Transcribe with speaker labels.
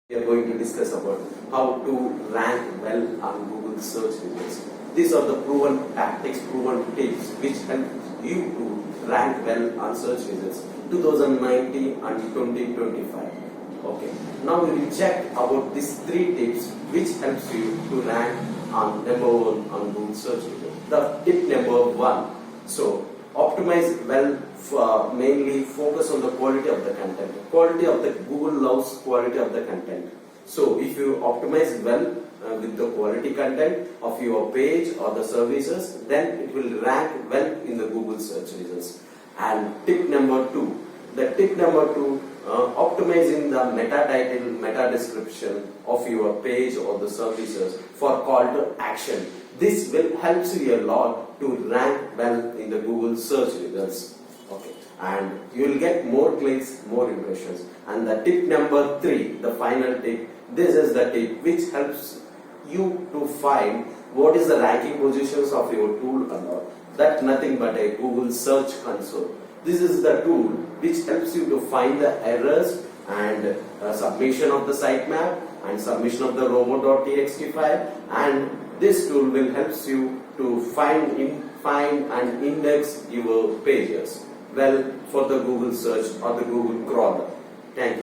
Speaker 1: We are going to discuss about how to rank well on Google search results. These are the proven tactics, proven tips which help you to rank well on search results 2019 and 2025. Okay. Now we will check about these three tips which helps you to rank on number one on Google search results. The tip number one. So optimize well, mainly focus on the quality of the content. Quality of the Google loves quality of the content. So if you optimize well with the quality content of your page or the services, then it will rank well in the Google search results. And tip number two. The tip number two, optimizing the meta title, meta description of your page or the services for call to action. This will help you a lot to rank well in the Google search results. Okay, and you will get more clicks, more impressions. And the tip number three, the final tip, this is the tip which helps you to find what is the ranking positions of your tool and all. That's nothing but a Google search console. This is the tool which helps you to find the errors and submission of the sitemap and submission of the robo.txt file, and this tool will help you to find and index your pages well for the Google search or the Google crawler. Thank you.